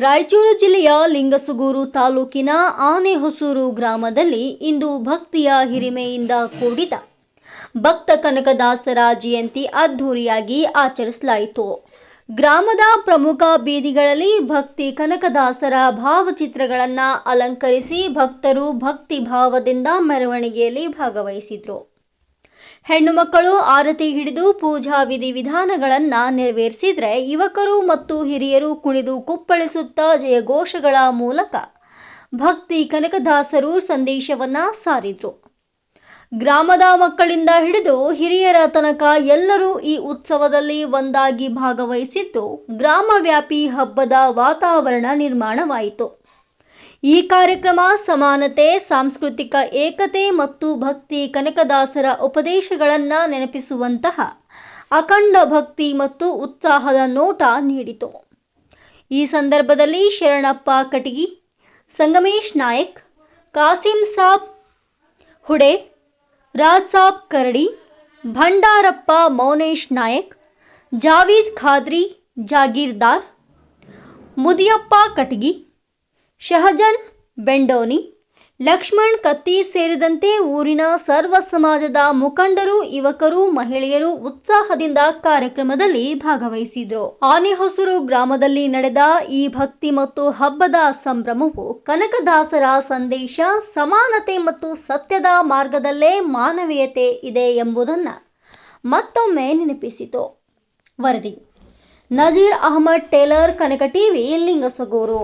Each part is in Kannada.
ರಾಯಚೂರು ಜಿಲ್ಲೆಯ ಲಿಂಗಸುಗೂರು ತಾಲೂಕಿನ ಆನೆಹೊಸೂರು ಗ್ರಾಮದಲ್ಲಿ ಇಂದು ಭಕ್ತಿಯ ಹಿರಿಮೆಯಿಂದ ಕೂಡಿದ ಭಕ್ತ ಕನಕದಾಸರ ಜಯಂತಿ ಅದ್ಧೂರಿಯಾಗಿ ಆಚರಿಸಲಾಯಿತು. ಗ್ರಾಮದ ಪ್ರಮುಖ ಬೀದಿಗಳಲ್ಲಿ ಭಕ್ತಿ ಕನಕದಾಸರ ಭಾವಚಿತ್ರಗಳನ್ನು ಅಲಂಕರಿಸಿ ಭಕ್ತರು ಭಕ್ತಿ ಭಾವದಿಂದ ಮೆರವಣಿಗೆಯಲ್ಲಿ ಭಾಗವಹಿಸಿದರು. ಹೆಣ್ಣು ಮಕ್ಕಳು ಆರತಿ ಹಿಡಿದು ಪೂಜಾ ವಿಧಿವಿಧಾನಗಳನ್ನು ನೆರವೇರಿಸಿದರೆ, ಯುವಕರು ಮತ್ತು ಹಿರಿಯರು ಕುಣಿದು ಕುಪ್ಪಳಿಸುತ್ತಾ ಜಯಘೋಷಗಳ ಮೂಲಕ ಭಕ್ತಿ ಕನಕದಾಸರು ಸಂದೇಶವನ್ನ ಸಾರಿದರು. ಗ್ರಾಮದ ಮಕ್ಕಳಿಂದ ಹಿಡಿದು ಹಿರಿಯರ ತನಕ ಎಲ್ಲರೂ ಈ ಉತ್ಸವದಲ್ಲಿ ಒಂದಾಗಿ ಭಾಗವಹಿಸಿದ್ದು ಗ್ರಾಮವ್ಯಾಪಿ ಹಬ್ಬದ ವಾತಾವರಣ ನಿರ್ಮಾಣವಾಯಿತು. ಈ ಕಾರ್ಯಕ್ರಮ ಸಮಾನತೆ, ಸಾಂಸ್ಕೃತಿಕ ಏಕತೆ ಮತ್ತು ಭಕ್ತಿ ಕನಕದಾಸರ ಉಪದೇಶಗಳನ್ನು ನೆನಪಿಸುವಂತಹ ಅಖಂಡ ಭಕ್ತಿ ಮತ್ತು ಉತ್ಸಾಹದ ನೋಟ ನೀಡಿತು. ಈ ಸಂದರ್ಭದಲ್ಲಿ ಶರಣಪ್ಪ ಕಟಗಿ, ಸಂಗಮೇಶ್ ನಾಯಕ್, ಕಾಸಿಂ ಸಾಬ್ ಹುಡೆ, ರಾಜ್ ಸಾಬ್ ಕರಡಿ, ಭಂಡಾರಪ್ಪ ಮೌನೇಶ್ ನಾಯಕ್, ಜಾವೀದ್ ಖಾದ್ರಿ ಜಾಗೀರ್ದಾರ್, ಮುದಿಯಪ್ಪ ಕಟಗಿ, ಶಹಜನ್ ಬೆಂಡೋನಿ, ಲಕ್ಷ್ಮಣ್ ಕತ್ತಿ ಸೇರಿದಂತೆ ಊರಿನ ಸರ್ವ ಸಮಾಜದ ಮುಖಂಡರು, ಯುವಕರು, ಮಹಿಳೆಯರು ಉತ್ಸಾಹದಿಂದ ಕಾರ್ಯಕ್ರಮದಲ್ಲಿ ಭಾಗವಹಿಸಿದರು. ಆನೆಹೊಸೂರು ಗ್ರಾಮದಲ್ಲಿ ನಡೆದ ಈ ಭಕ್ತಿ ಮತ್ತು ಹಬ್ಬದ ಸಂಭ್ರಮವು ಕನಕದಾಸರ ಸಂದೇಶ ಸಮಾನತೆ ಮತ್ತು ಸತ್ಯದ ಮಾರ್ಗದಲ್ಲೇ ಮಾನವೀಯತೆ ಇದೆ ಎಂಬುದನ್ನು ಮತ್ತೊಮ್ಮೆ ನೆನಪಿಸಿತು. ವರದಿ ನಜೀರ್ ಅಹಮದ್ ಟೇಲರ್, ಕನಕ ಟಿವಿ, ಲಿಂಗಸಗೂರು.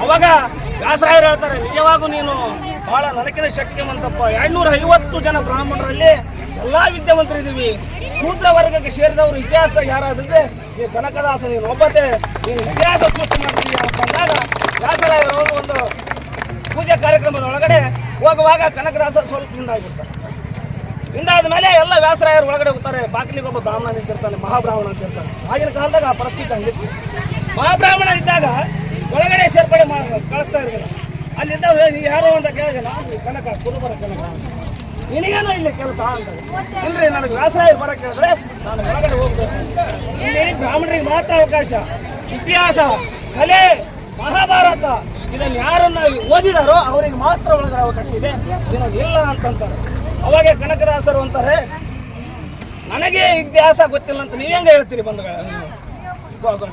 ಅವಾಗ ವ್ಯಾಸರಾಯರು ಹೇಳ್ತಾರೆ, ನಿಜವಾಗೂ ನೀನು ಬಹಳ ನನಕಿನ ಶಕ್ತಿವಂತಪ್ಪ. 250 ಜನ ಬ್ರಾಹ್ಮಣರಲ್ಲಿ ಎಲ್ಲಾ ವಿದ್ಯಾವಂತರಿದ್ದೀವಿ, ಶೂದ್ರ ವರ್ಗಕ್ಕೆ ಸೇರಿದವರು ಇತಿಹಾಸ ಯಾರಾದ್ರೆ ಈ ಕನಕದಾಸ ನೀನು ಒಬ್ಬತೆ, ನೀನು ಇತಿಹಾಸ ಸೃಷ್ಟಿ ಮಾಡ್ತೀಯ ಅಂತ ಅಂದಾಗ ವ್ಯಾಸರಾಯರು ಒಂದು ಪೂಜೆ ಕಾರ್ಯಕ್ರಮದ ಒಳಗಡೆ ಹೋಗುವಾಗ ಕನಕದಾಸರು ಸ್ವಲ್ಪ ಹಿಂದಾಗಿರ್ತಾರೆ. ಹಿಂದಾದ ಮೇಲೆ ಎಲ್ಲ ವ್ಯಾಸರಾಯರು ಒಳಗಡೆ ಹೋಗ್ತಾರೆ. ಬಾಗಿಲಿಗೆ ಒಬ್ಬ ಬ್ರಾಹ್ಮಣ ನಿಂತಿರ್ತಾನೆ, ಮಹಾಬ್ರಾಹ್ಮಣ ಅಂತ ಇರ್ತಾನೆ. ಆಗಿನ ಕಾಲದಾಗ ಆ ಪರಿಸ್ಥಿತಿ ಹಂಗಿತ್ತು. ಮಹಾಬ್ರಾಹ್ಮಣ ಇದ್ದಾಗ ಒಳಗಡೆ ಸೇರ್ಪಡೆ ಕಳಿಸ್ತಾ ಇರ್ತಾರೆ. ಅಲ್ಲಿದ್ದ ಯಾರೋ ಅಂತ ಕೇಳಿದೆ, ನಾನು ಕನಕ ಕುರುಬರ ಕನಕ, ನಿನಗೇನೋ ಇಲ್ಲಿ ಕೆಲಸ ಅಂತ. ಇಲ್ರಿ, ನನಗೆ ವ್ಯಾಸರಾಯರು ಬರ ಕೇಳಿದ್ರೆ ನಾನು ಒಳಗಡೆ ಹೋಗ್ಬೇಕು. ಇಲ್ಲಿ ಬ್ರಾಹ್ಮಣರಿಗೆ ಮಾತ್ರ ಅವಕಾಶ. ಇತಿಹಾಸ, ಕಲೆ, ಮಹಾಭಾರತ ಇದನ್ನು ಯಾರನ್ನ ಓದಿದಾರೋ ಅವರಿಗೆ ಮಾತ್ರ ಒಳಗಡೆ ಅವಕಾಶ ಇದೆ, ನಿನಗಿಲ್ಲ ಅಂತಂತಾರೆ. ಅವಾಗ ಕನಕದಾಸರು ಅಂತಾರೆ, ನನಗೆ ಇತಿಹಾಸ ಗೊತ್ತಿಲ್ಲ ಅಂತ ನೀವ್ ಹೆಂಗೆ ಹೇಳ್ತೀರಿ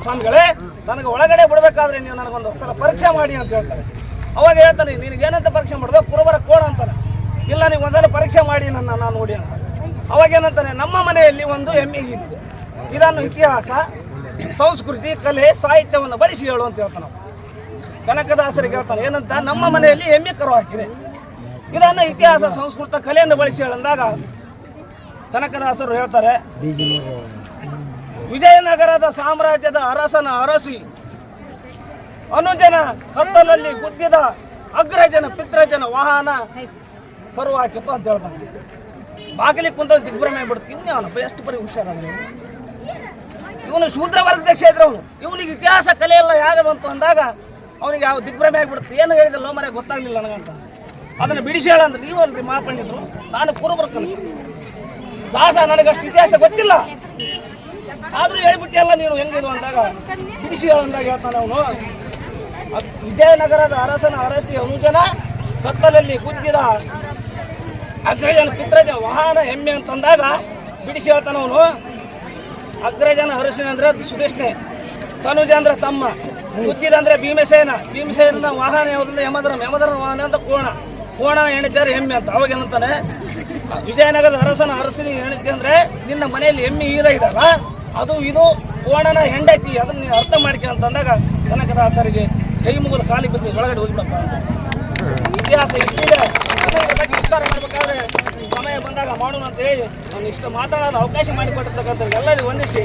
ಸ್ವಾಮಿಗಳೇ? ನನಗೆ ಒಳಗಡೆ ಬಿಡ್ಬೇಕಾದ್ರೆ ನೀವು ನನಗೊಂದು ಸಲ ಪರೀಕ್ಷೆ ಮಾಡಿ ಅಂತ ಹೇಳ್ತಾರೆ. ಅವಾಗ ಹೇಳ್ತಾನೆ, ನಿನಗೇನಂತ ಪರೀಕ್ಷೆ ಮಾಡಿದ್ರೆ ಕುರುಬರ ಕೋಣ ಅಂತಾನೆ. ಇಲ್ಲ, ನೀವು ಒಂದ್ಸಲ ಪರೀಕ್ಷೆ ಮಾಡಿ ನಾನು ನೋಡಿ ಅಂತ. ಅವಾಗ ಏನಂತಾನೆ, ನಮ್ಮ ಮನೆಯಲ್ಲಿ ಒಂದು ಎಮ್ಮೆ ಇದೆ, ಇದನ್ನು ಇತಿಹಾಸ, ಸಂಸ್ಕೃತಿ, ಕಲೆ, ಸಾಹಿತ್ಯವನ್ನು ಬಳಸಿ ಹೇಳು ಅಂತ ಹೇಳ್ತಾನೆ. ಕನಕದಾಸರಿಗೆ ಹೇಳ್ತಾನೆ ಏನಂತ, ನಮ್ಮ ಮನೆಯಲ್ಲಿ ಎಮ್ಮೆ ಕರು ಹಾಕಿದೆ, ಇದನ್ನು ಇತಿಹಾಸ, ಸಂಸ್ಕೃತ, ಕಲೆಯಿಂದ ಬಳಸಿ ಹೇಳಂದಾಗ ಕನಕದಾಸರು ಹೇಳ್ತಾರೆ, ವಿಜಯನಗರದ ಸಾಮ್ರಾಜ್ಯದ ಅರಸನ ಅರಸಿ ಅನುಜನ ಕತ್ತಲಲ್ಲಿ ಗುದ್ದಿದ ಅಗ್ರಜನ ಪಿತ್ರಜನ ವಾಹನ ಕರು ಹಾಕಿತ್ತು ಅಂತ ಹೇಳ್ತಾನೆ. ಬಾಗಿಲಿ ಕುಂತ ದಿಗ್ಭ್ರಮೆ ಬಿಡ್ತು. ಇವನು ಅವನಪ್ಪ ಎಷ್ಟು ಬರೀ ಹುಷಾರಾದ್ರೆ, ಇವನು ಶೂದ್ರ ವರ್ಗದ ಕ್ಷೇತ್ರ, ಇವನಿಗೆ ಇತಿಹಾಸ ಕಲೆ ಎಲ್ಲ ಯಾರು ಬಂತು ಅಂದಾಗ ಅವನಿಗೆ ಯಾವ ದಿಗ್ಭ್ರಮೆ ಆಗಿಬಿಡುತ್ತೆ. ಏನು ಹೇಳಿದಲ್ಲೋ ಮರೆ ಗೊತ್ತಾಗ್ಲಿಲ್ಲ ನನಗಂತ. ಅದನ್ನು ಬಿಡಿಸಿ ಹೇಳಂದ್ರೆ ನೀವಲ್ರಿ ಮಾಪಂಡಿದ್ರು, ನಾನು ಕುರುಬರ್ಕನ ದಾಸ, ನನಗಷ್ಟು ಇತಿಹಾಸ ಗೊತ್ತಿಲ್ಲ, ಆದ್ರೂ ಹೇಳ್ಬಿಟ್ಟಿಯಲ್ಲ ನೀನು ಹೆಂಗಿದು ಅಂದಾಗ ಬಿಡಿಸಿ ಹೇಳಂದಾಗ ಹೇಳ್ತಾನೆ ಅವನು, ವಿಜಯನಗರದ ಅರಸನ ಅರಸಿ ಅನುಜನ ಕತ್ತಲಲ್ಲಿ ಗುದ್ದಿದ ಅಗ್ರಜನ ಪಿತ್ರಜನ ವಾಹನ ಹೆಮ್ಮೆ ಅಂತಂದಾಗ ಬಿಡಿಸಿ ಹೇಳ್ತಾನ ಅವನು. ಅಗ್ರಜನ ಅರಸಿನ ಅಂದ್ರೆ ಸುದೇಶ್ನೆ, ತನುಜ ಅಂದ್ರೆ ತಮ್ಮ, ಗುದ್ದಿದ ಅಂದ್ರೆ ಭೀಮಸೇನ, ಭೀಮಸೇನ ವಾಹನ ಯಾವುದಂದ್ರೆ ಯಮಧರ್ಮ ವಾಹನ ಅಂತ ಕೋಣನ ಹೆಣಿದ್ದಾರೆ ಹೆಮ್ಮೆ ಅಂತ. ಅವಾಗ ಏನಂತಾನೆ, ವಿಜಯನಗರದ ಅರಸನ ಅರಸಿನ ಹೆಣಿಕೆ ಅಂದ್ರೆ ನಿನ್ನ ಮನೆಯಲ್ಲಿ ಎಮ್ಮೆ ಇದಲ್ಲ, ಅದು ಇದು ಕೋಣನ ಹೆಂಡತಿ, ಅದನ್ನ ನೀವು ಅರ್ಥ ಮಾಡ್ಕೊ ಅಂತಂದಾಗ ಕನಕದಾಸರಿಗೆ ಕೈ ಮುಗಿದ ಕಾಲಿ ಬಿದ್ದು ಒಳಗಡೆ ಹೋಗ್ಬಿಡಪ್ಪ ಅಂತ. ಇತಿಹಾಸ ಇಷ್ಟಿದೆ, ಬಗ್ಗೆ ವಿಸ್ತಾರ ಮಾಡಬೇಕಾದ್ರೆ ಸಮಯ ಬಂದಾಗ ಮಾಡೋಣ ಅಂತ ಹೇಳಿ ನಾನು ಇಷ್ಟು ಮಾತಾಡೋದು ಅವಕಾಶ ಮಾಡಿಕೊಟ್ಟಿರ್ತಕ್ಕಂಥ ಎಲ್ಲರಿಗೂ ವಂದಿಸಿ